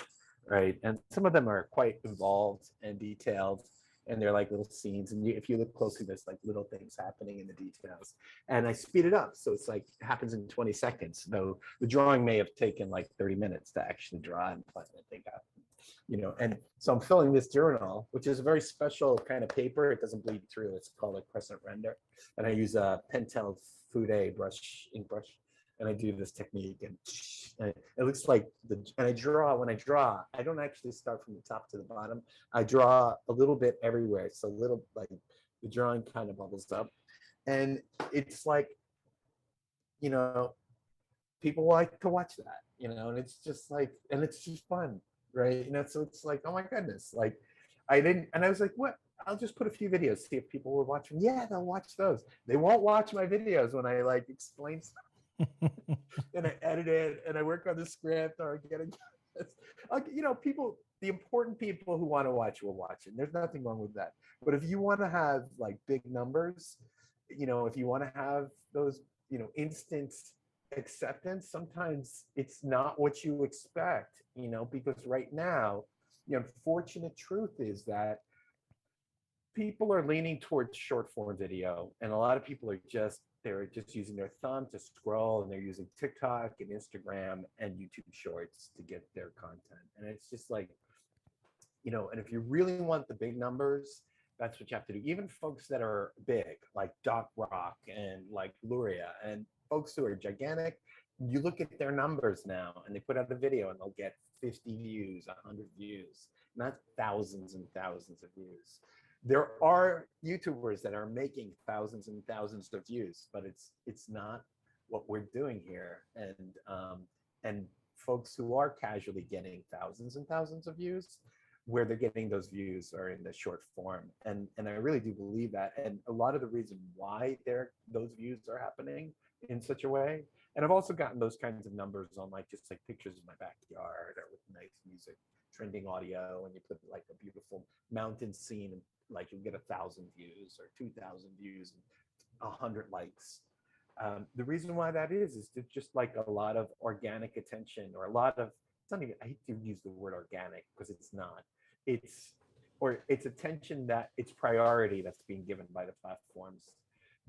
right? And some of them are quite involved and detailed, and they're like little scenes. And if you look closely, there's like little things happening in the details. And I speed it up, so it's like it happens in 20 seconds. Though the drawing may have taken like 30 minutes to actually draw and plan that thing out. And so I'm filling this journal, which is a very special kind of paper. It doesn't bleed through. It's called a crescent render, and I use a Pentel Fude ink brush, and I do this technique, and it looks like and I draw. When I draw, I don't actually start from the top to the bottom. I draw a little bit everywhere, so little, like, the drawing kind of bubbles up, and it's like, you know, people like to watch that, you know, and it's just like, and it's just fun, right? You know, so it's like, oh my goodness, like, I was like, what? I'll just put a few videos, see if people will watch them. Yeah, they'll watch those. They won't watch my videos when I like explain stuff and I edit it and I work on the script or get it. Like, you know, people, the important people who want to watch will watch it. There's nothing wrong with that. But if you want to have like big numbers, you know, if you want to have those, you know, instant acceptance, sometimes it's not what you expect, you know, because right now, the unfortunate truth is that people are leaning towards short form video, and a lot of people are just, they're just using their thumb to scroll, and they're using TikTok and Instagram and YouTube Shorts to get their content. And it's just like, you know, and if you really want the big numbers, that's what you have to do. Even folks that are big, like Doc Rock and like Luria, and folks who are gigantic, you look at their numbers now, and they put out a video and they'll get 50 views, 100 views, not thousands and thousands of views. There are YouTubers that are making thousands and thousands of views, but it's not what we're doing here. And folks who are casually getting thousands and thousands of views, where they're getting those views are in the short form. And I really do believe that. And a lot of the reason why those views are happening in such a way. And I've also gotten those kinds of numbers on like just like pictures of my backyard or with nice music, trending audio, and you put like a beautiful mountain scene, and like you'll get 1,000 views or 2,000 views and 100 likes. The reason why that is just like a lot of organic attention, or a lot of, it's not even, I hate to use the word organic because it's not. It's attention that it's priority that's being given by the platforms.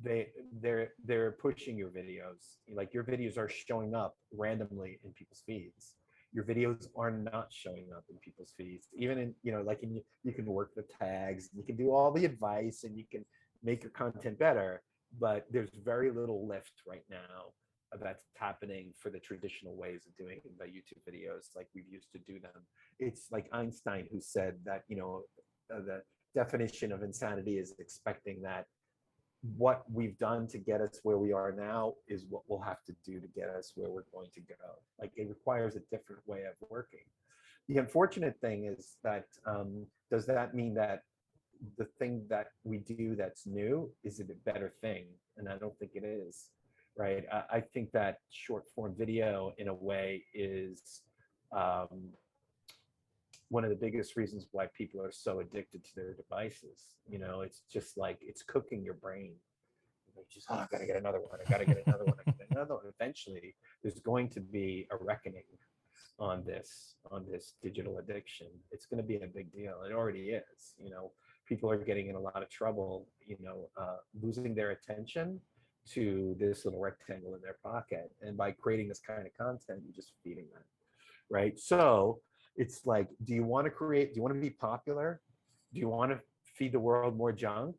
They're pushing your videos. Like your videos are showing up randomly in people's feeds. Your videos are not showing up in people's feeds. Even in, you know, like you can work the tags, you can do all the advice, and you can make your content better, but there's very little lift right now that's happening for the traditional ways of doing the YouTube videos like we used to do them. It's like Einstein who said that, you know, the definition of insanity is expecting that what we've done to get us where we are now is what we'll have to do to get us where we're going to go. Like it requires a different way of working. The unfortunate thing is that, does that mean that the thing that we do that's new is it a better thing? And I don't think it is, right? I think that short form video in a way is one of the biggest reasons why people are so addicted to their devices. You know, it's just like, it's cooking your brain. Like just, oh, I gotta get another one, I gotta get another one, I gotta get another one. Eventually, there's going to be a reckoning on this digital addiction. It's gonna be a big deal. It already is. You know, people are getting in a lot of trouble, you know, losing their attention to this little rectangle in their pocket. And by creating this kind of content, you're just feeding that, right? So it's like, do you want to be popular? Do you want to feed the world more junk,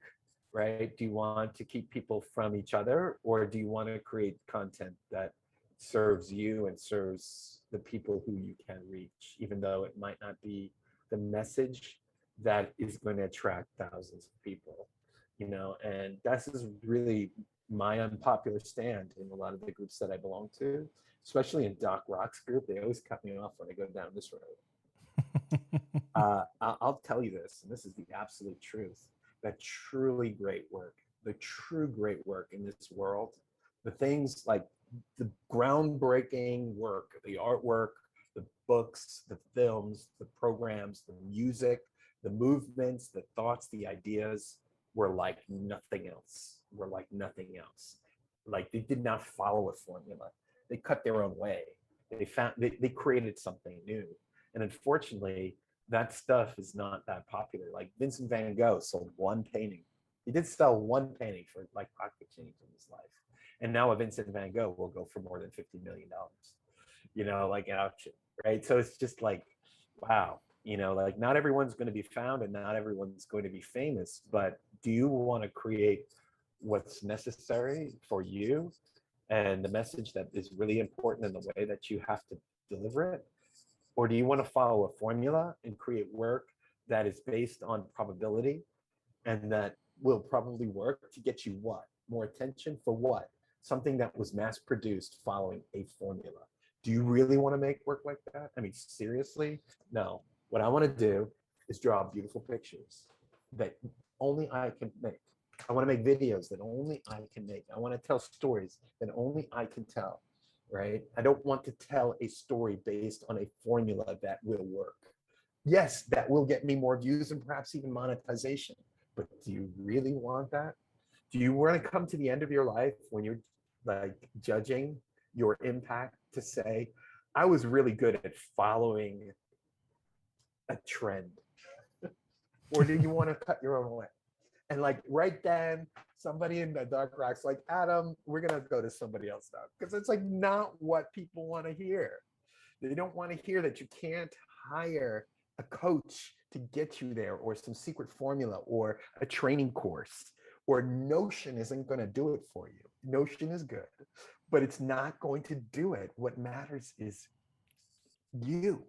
right? Do you want to keep people from each other? Or do you want to create content that serves you and serves the people who you can reach, even though it might not be the message that is going to attract thousands of people, you know? And this is really my unpopular stand in a lot of the groups that I belong to, especially in Doc Rock's group. They always cut me off when I go down this road. I'll tell you this, and this is the absolute truth, that truly great work, the true great work in this world, the things like the groundbreaking work, the artwork, the books, the films, the programs, the music, the movements, the thoughts, the ideas were like nothing else. Like they did not follow a formula. They cut their own way. They created something new. And unfortunately, that stuff is not that popular. Like Vincent van Gogh sold one painting. He did sell one painting for like pocket change in his life. And now a Vincent van Gogh will go for more than $50 million, you know, like an auction, right? So it's just like, wow, you know, like not everyone's going to be found and not everyone's going to be famous, but do you want to create what's necessary for you and the message that is really important in the way that you have to deliver it? Or do you want to follow a formula and create work that is based on probability and that will probably work to get you what? More attention for what? Something that was mass produced following a formula. Do you really want to make work like that? I mean, seriously? No. What I want to do is draw beautiful pictures that only I can make. I want to make videos that only I can make. I want to tell stories that only I can tell, right? I don't want to tell a story based on a formula that will work. Yes, that will get me more views and perhaps even monetization. But do you really want that? Do you want to come to the end of your life when you're like judging your impact to say, I was really good at following a trend? Or do you want to cut your own way? And like right then, somebody in the Dark Rock's like, Adam, we're gonna go to somebody else now. Because it's like not what people want to hear. They don't want to hear that you can't hire a coach to get you there, or some secret formula, or a training course, or Notion isn't going to do it for you. Notion is good, but it's not going to do it. What matters is you.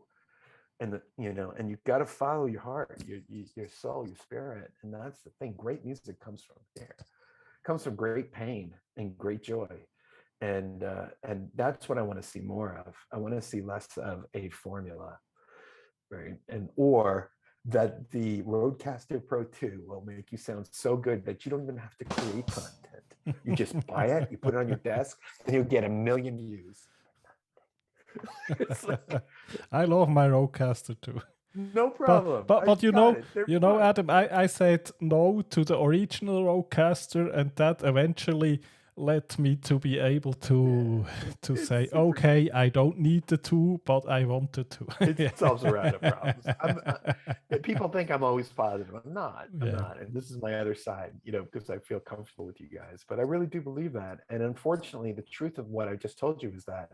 And and you've got to follow your heart, your soul, your spirit. And that's the thing. Great music comes from there. It comes from great pain and great joy. And that's what I want to see more of. I want to see less of a formula, right? Or that the Rodecaster Pro 2 will make you sound so good that you don't even have to create content. You just buy it, you put it on your desk, and you'll get 1 million views. It's like, I love my Rodecaster too. no problem. But you got know, it. They're fun. Adam, I said no to the original Rodecaster, and that eventually led me to be able to say, super okay, I don't need the two, but I wanted to. It solves a lot of problems. People think I'm always positive. I'm not. I'm not. And this is my other side, because I feel comfortable with you guys. But I really do believe that. And unfortunately, the truth of what I just told you is that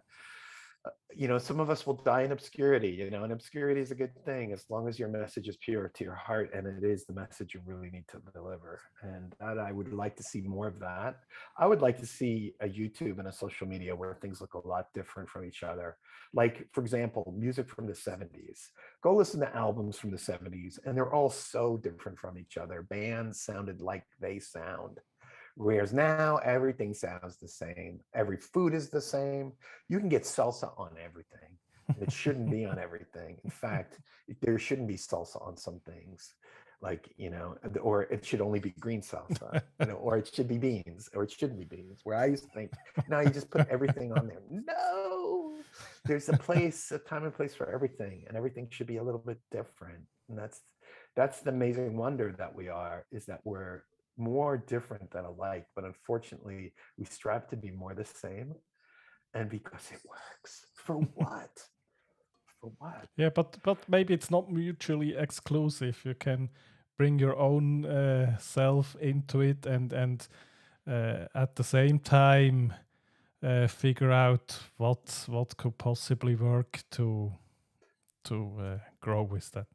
some of us will die in obscurity, and obscurity is a good thing as long as your message is pure to your heart, and it is the message you really need to deliver. And that I would like to see more of that. I would like to see a YouTube and a social media where things look a lot different from each other. Like, for example, music from the 70s. Go listen to albums from the 70s, and they're all so different from each other. Bands sounded like they sound. Whereas now everything sounds the same. Every food is the same. You can get salsa on everything. And it shouldn't be on everything. In fact, there shouldn't be salsa on some things, like, or it should only be green salsa, or it should be beans, or it shouldn't be beans. Where I used to think, no, you just put everything on there. No, there's a time and place for everything, and everything should be a little bit different. And that's the amazing wonder that we are, is that we're more different than alike, but unfortunately we strive to be more the same. And because it works, for what? For what? Yeah, but maybe it's not mutually exclusive. You can bring your own self into it, and at the same time figure out what could possibly work to grow with that.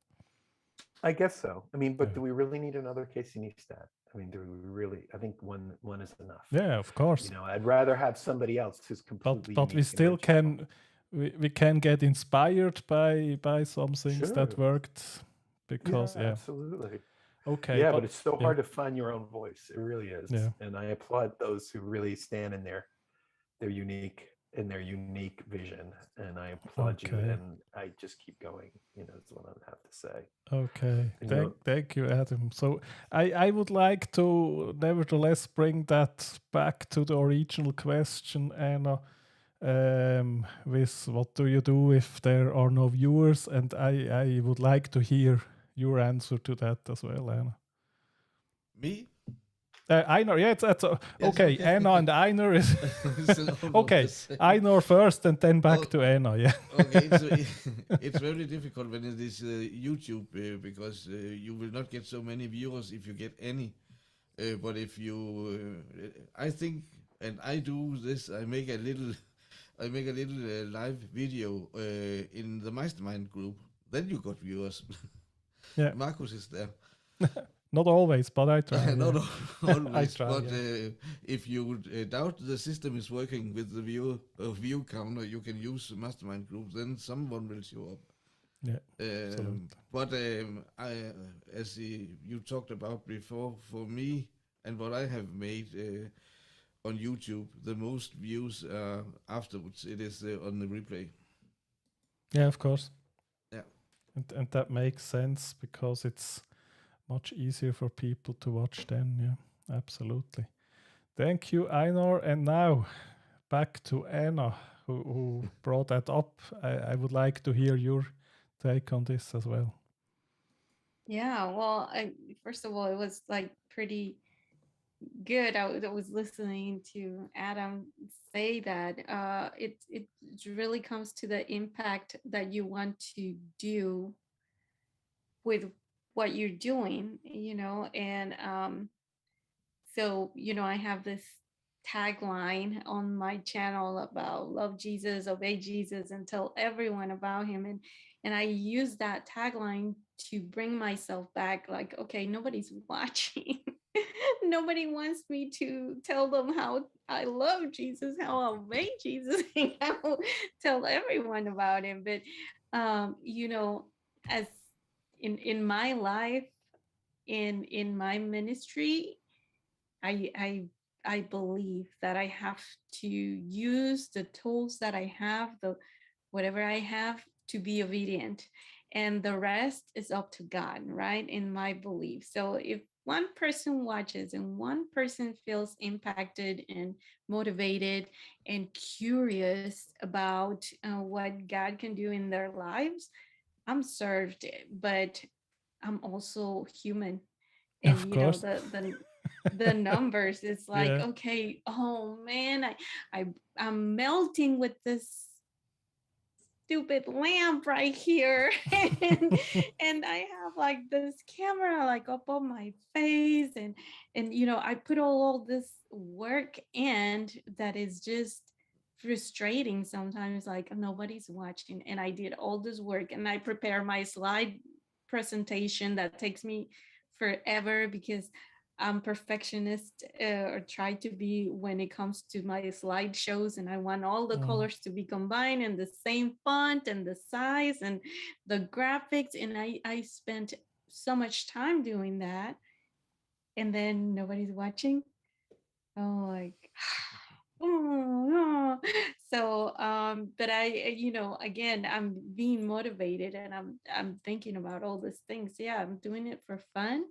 I guess so. I mean, but do we really need another Casey Neistat? I mean, do we really? I think one is enough. Yeah, of course. I'd rather have somebody else who's completely. But we still can. We can get inspired by some things that worked, because absolutely. Okay. Yeah, but it's so hard to find your own voice. It really is. Yeah. And I applaud those who really stand in their unique vision. And I applaud you. And I just keep going. That's what I have to say. Okay. Thank you, Adam. So I would like to nevertheless bring that back to the original question, Anna. With what do you do if there are no viewers? And I would like to hear your answer to that as well, Anna. Me? Einar, that's okay. Anna and Einar is okay. Einar first, and then back to Anna. Yeah. Okay, so it's very difficult when it is YouTube because you will not get so many viewers if you get any. But if you, I think, and I do this, I make a little live video in the mastermind group. Then you got viewers. Yeah. Marcus is there. Not always, but I try. Not I always, try. but Yeah. if you doubt the system is working with the view counter, you can use mastermind groups. Then someone will show up. Yeah. Absolutely. But as you talked about before, for me and what I have made on YouTube, the most views afterwards. It is on the replay. Yeah, of course. Yeah. And that makes sense because it's much easier for people to watch then. Yeah, absolutely. Thank you, Einar. And now back to Anna, who brought that up. I would like to hear your take on this as well. Yeah, well, first of all, it was like pretty good. I was listening to Adam say that it really comes to the impact that you want to do with what you're doing, and so I have this tagline on my channel about love Jesus, obey Jesus, and tell everyone about him, and I use that tagline to bring myself back, like, okay, nobody's watching. Nobody wants me to tell them how I love Jesus, how I obey Jesus, and how tell everyone about him. But as in my life, in my ministry, I believe that I have to use the tools that I have, the whatever I have, to be obedient, and the rest is up to God, right? In my belief. So if one person watches and one person feels impacted and motivated and curious about what God can do in their lives, I'm served. But I'm also human, and Of course. the numbers, it's like, Yeah. okay, oh man, I'm melting with this stupid lamp right here. And I have like this camera like up on my face, and I put all this work in that is just frustrating sometimes, like nobody's watching, and I did all this work, and I prepare my slide presentation that takes me forever because I'm perfectionist, or try to be when it comes to my slideshows, and I want all the colors to be combined in the same font and the size and the graphics, and I spent so much time doing that, and then nobody's watching. Oh, like, oh, no. So but again, I'm being motivated, and I'm thinking about all these things. Yeah, I'm doing it for fun,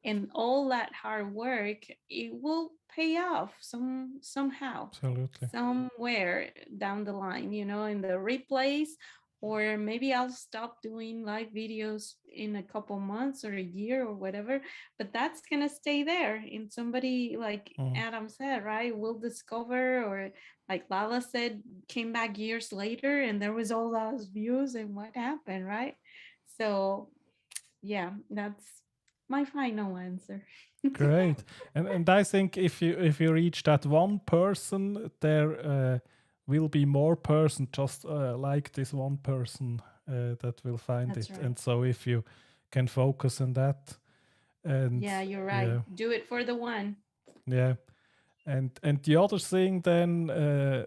and all that hard work, it will pay off somehow, Absolutely. somewhere down the line, in the replays, or maybe I'll stop doing live videos in a couple months or a year or whatever, but that's gonna stay there, and somebody, like Adam said, right, will discover, or like Lala said, came back years later and there was all those views, and what happened, right? So yeah, that's my final answer. Great. And I think if you reach that one person, there will be more person just like this one person that will find That's it. right. And so if you can focus on that, and Yeah, you're right. Do it for the one. yeah. And the other thing then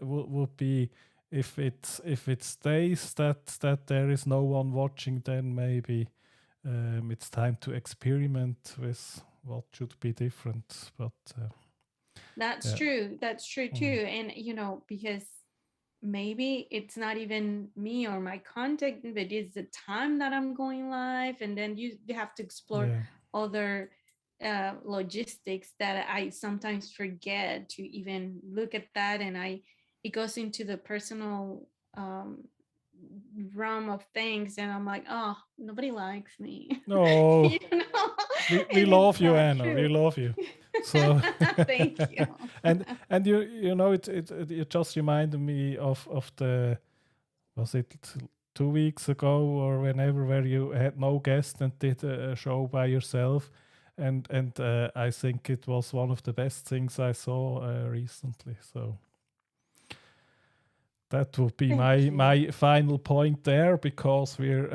would be if it stays that there is no one watching, then maybe it's time to experiment with what should be different. But That's yeah. true. That's true too. And because maybe it's not even me or my content, but it's the time that I'm going live, and then you have to explore Yeah. other logistics that I sometimes forget to even look at that, and it goes into the personal realm of things, and I'm like, oh, nobody likes me. No, you know we and love it's you, not Anna. We true. love you. So Thank you. and it just reminded me of the, was it 2 weeks ago or whenever, where you had no guest and did a show by yourself, and I think it was one of the best things I saw recently. So that would be Thank you. my final point there, because we're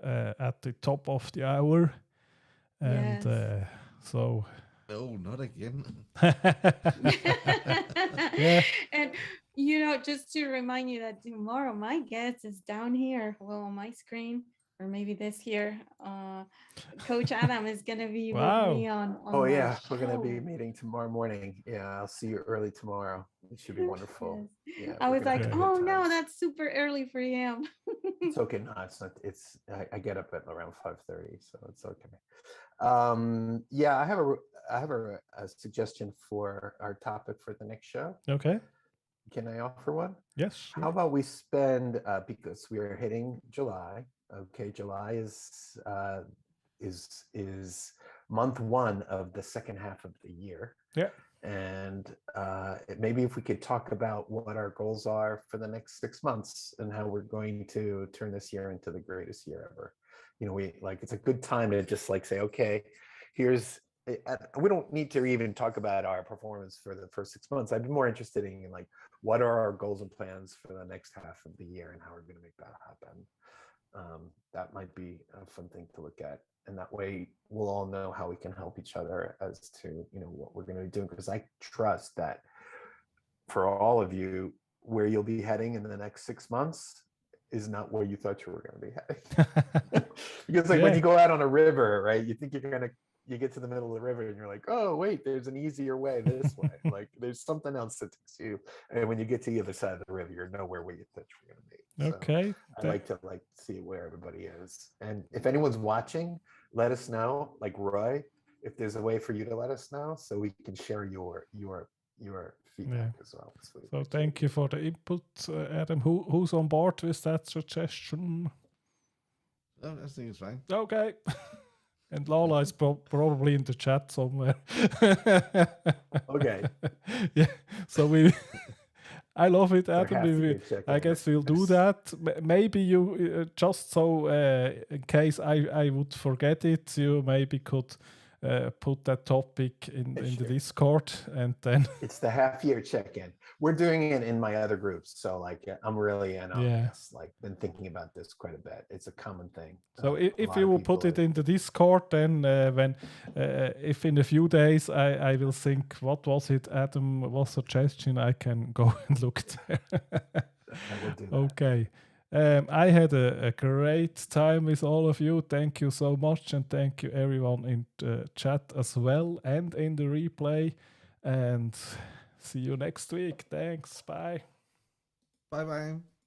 at the top of the hour. And Yes. so, No, not again. yeah, And just to remind you that tomorrow my guest is down here, well, on my screen, or maybe this here. Coach Adam is gonna be with me wow. on Oh my yeah, we're gonna be show. meeting tomorrow morning. Yeah, I'll see you early tomorrow. It should be wonderful. Yes. Yeah, I we're was gonna like, have a Yeah. good oh time. no, that's super early for him. It's okay. No, it's not. It's I get up at around 5:30, so it's okay. Yeah, I have a suggestion for our topic for the next show. Okay. Can I offer one? Yes, How sure. about we spend because we are hitting July. Okay, July is month one of the second half of the year. Yeah. And maybe if we could talk about what our goals are for the next 6 months and how we're going to turn this year into the greatest year ever. It's a good time to just say, okay, here's we don't need to even talk about our performance for the first 6 months. I'd be more interested in what are our goals and plans for the next half of the year and how we're going to make that happen. That might be a fun thing to look at, and that way we'll all know how we can help each other as to what we're going to be doing, because I trust that for all of you, where you'll be heading in the next 6 months is not where you thought you were going to be heading. Because when Yeah. you go out on a river, right, you think you get to the middle of the river and you're like, oh wait, there's an easier way this way. There's something else that takes you, and when you get to the other side of the river, you're nowhere where you thought you were going to be. So Okay. I like to see where everybody is, and if anyone's watching, let us know. Like Roy, if there's a way for you to let us know so we can share your feedback as well. So thank you for the input, Adam. Who's on board with that suggestion? No, I think it's fine. Okay. And Lala is probably in the chat somewhere. Okay. Yeah. So I love it, There Adam. has to be a check I in guess there. we'll do that. Maybe you just so in case I would forget it, you maybe could put that topic in the Sure. Discord, and then It's the half-year check-in. We're doing it in my other groups, so I'm really in on Yeah. this. Been thinking about this quite a bit. It's a common thing. So A if lot you of will put people it in the Discord, then if in a few days I will think, what was it, Adam, what suggestion, I can go and look there. I will do that. Okay. I had a great time with all of you. Thank you so much, and thank you everyone in the chat as well and in the replay. And see you next week. Thanks. Bye. Bye bye.